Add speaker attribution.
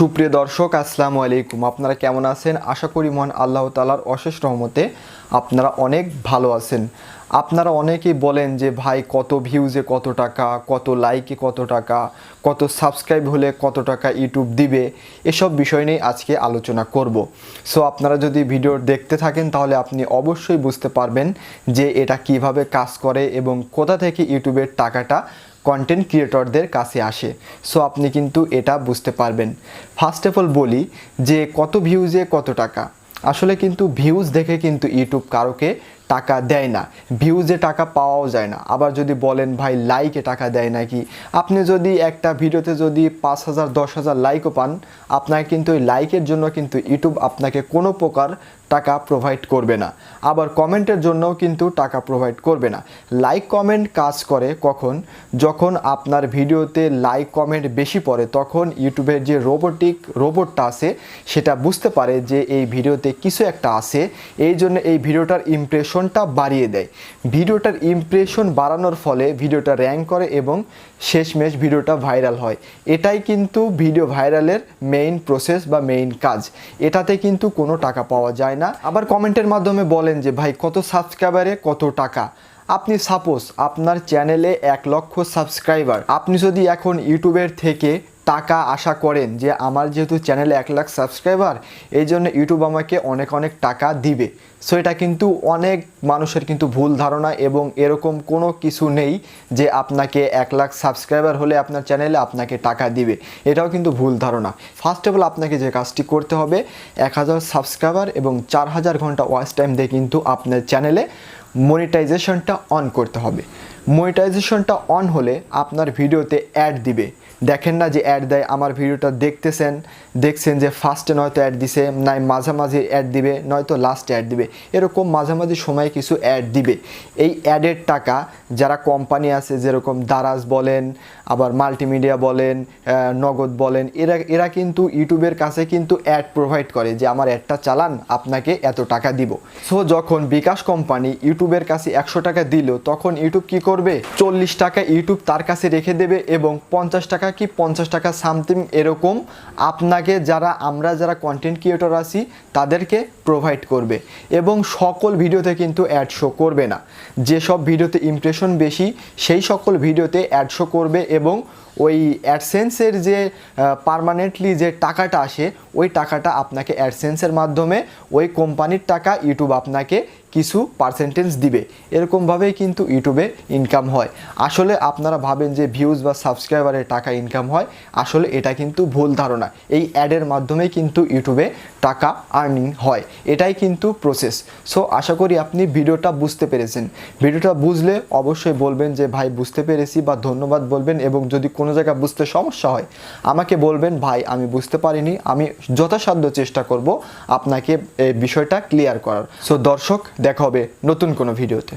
Speaker 1: সুপ্রিয় দর্শক আসসালামু আলাইকুম। আপনারা কেমন আছেন? আশা করি মহান আল্লাহ তাআলার অশেষ রহমতে আপনারা অনেক ভালো আছেন। আপনারা অনেকেই বলেন যে ভাই কত ভিউজে কত টাকা, কত লাইকে কত টাকা, কত সাবস্ক্রাইব হলে কত টাকা ইউটিউব দিবে, এসব বিষয় নিয়ে আজকে আলোচনা করব। সো আপনারা যদি ভিডিও দেখতে থাকেন তাহলে আপনি অবশ্যই বুঝতে পারবেন যে এটা কিভাবে কাজ করে এবং কোথা থেকে ইউটিউবের টাকাটা কন্টেন্ট ক্রিয়েটরদের কাছে আসে। সো আপনি কিন্তু এটা বুঝতে পারবেন। ফার্স্ট অফ অল বলি যে কত ভিউজে কত টাকা। আসলে কিন্তু ভিউজ দেখে কিন্তু ইউটিউব কারোকে টাকা দেয় না, ভিউজে টাকা পাওয়াও যায় না। আবার যদি বলেন ভাই লাইকে টাকা দেয় নাকি, আপনি যদি একটা ভিডিওতে যদি 5,000 10,000 লাইকও পান, আপনার কিন্তু ওই লাইকের জন্য কিন্তু ইউটিউব আপনাকে কোনো প্রকার টাকা প্রোভাইড করবে না। আবার কমেন্টের জন্যও কিন্তু টাকা প্রোভাইড করবে না। লাইক কমেন্ট কাজ করে কখন? যখন আপনার ভিডিওতে লাইক কমেন্ট বেশি পড়ে, তখন ইউটিউবের যে রোবটটা আছে সেটা বুঝতে পারে যে এই ভিডিওতে কিছু একটা আছে, এই জন্য এই ভিডিওটার ইমপ্রেশনটা বাড়িয়ে দেয়। ভিডিওটার ইমপ্রেশন বাড়ানোর ফলে ভিডিওটা র্যাঙ্ক করে এবং শেষমেশ ভিডিওটা ভাইরাল হয়। এটাই কিন্তু ভিডিও ভাইরালের মেইন প্রসেস বা মেইন কাজ। এটাতে কিন্তু কোনো টাকা পাওয়া যায় না। আবার কমেন্টের মাধ্যমে বলেন যে ভাই কত সাবস্ক্রাইবারে কত টাকা। আপনি সাপোজ আপনার চ্যানেলে 1 লক্ষ সাবস্ক্রাইবার, আপনি যদি এখন ইউটিউবের থেকে টাকা আশা করেন যে আমার যেহেতু চ্যানেলে 1 লাখ সাবস্ক্রাইবার, এই জন্য ইউটিউব আমাকে অনেক টাকা দিবে। সো এটা কিন্তু অনেক মানুষের কিন্তু ভুল ধারণা এবং এরকম কোনো কিছু নেই যে আপনাকে 1 লাখ সাবস্ক্রাইবার হলে আপনার চ্যানেলে আপনাকে টাকা দিবে। এটাও কিন্তু ভুল ধারণা। ফার্স্ট অফ অল আপনাকে যে কাজটি করতে হবে, 1000 সাবস্ক্রাইবার এবং 4000 ঘন্টা ওয়াচ টাইম দিয়ে কিন্তু আপনার চ্যানেলে মনিটাইজেশনটা অন করতে হবে। মনিটাইজেশনটা অন হলে আপনার ভিডিওতে অ্যাড দিবে। দেখেন না যে অ্যাড দেয়, আমার ভিডিওটা দেখছেন যে ফার্স্টে নয়তো অ্যাড দিছে, নয় মাঝামাঝি অ্যাড দিবে, নয়তো লাস্টে অ্যাড দিবে, এরকম মাঝামাঝি সময়ে কিছু অ্যাড দিবে। এই অ্যাডের টাকা যারা কোম্পানি আছে, যেরকম দারাজ বলেন, আবার মাল্টিমিডিয়া বলেন, নগদ বলেন, এরা কিন্তু ইউটিউবের কাছে কিন্তু অ্যাড প্রোভাইড করে যে আমার অ্যাডটা চালান, আপনাকে এত টাকা দিব। সো যখন বিকাশ কোম্পানি ইউটিউবের কাছে 100 টাকা দিল, তখন ইউটিউব কি করবে? 40 টাকা ইউটিউব তার কাছে রেখে দেবে এবং 50 টাকা কি 50 টাকা সামথিং এরকম আপনাকে আমরা যারা কন্টেন্ট ক্রিয়েটর আছি তাদেরকে প্রোভাইড করবে। এবং সকল ভিডিওতে কিন্তু অ্যাড শো করবে না। যেসব ভিডিওতে ইমপ্রেশন বেশি সেই সকল ভিডিওতে অ্যাড শো করবে এবং ওই অ্যাডসেন্সের যে পার্মানেন্টলি যে টাকাটা আসে, ওই টাকাটা আপনাকে অ্যাডসেন্সের মাধ্যমে ওই কোম্পানির টাকা ইউটিউব আপনাকে কিছু পার্সেন্টেজ দিবে। এরকমভাবেই কিন্তু ইউটিউবে ইনকাম হয়। আসলে আপনারা ভাবেন যে ভিউজ বা সাবস্ক্রাইবারের টাকা ইনকাম হয়, আসলে এটা কিন্তু ভুল ধারণা। এই অ্যাডের মাধ্যমেই কিন্তু ইউটিউবে টাকা আর্নিং হয়, এটাই কিন্তু প্রসেস। সো আশা করি আপনি ভিডিওটা বুঝতে পেরেছেন। ভিডিওটা বুঝলে অবশ্যই বলবেন যে ভাই বুঝতে পেরেছি, বা ধন্যবাদ বলবেন। এবং যদি কোনো জায়গায় বুঝতে সমস্যা হয় আমাকে বলবেন, ভাই আমি বুঝতে পারিনি, আমি যথাসাধ্য চেষ্টা করব আপনাকে এই বিষয়টা ক্লিয়ার করার। সো দর্শক, দেখা হবে নতুন কোনো ভিডিওতে।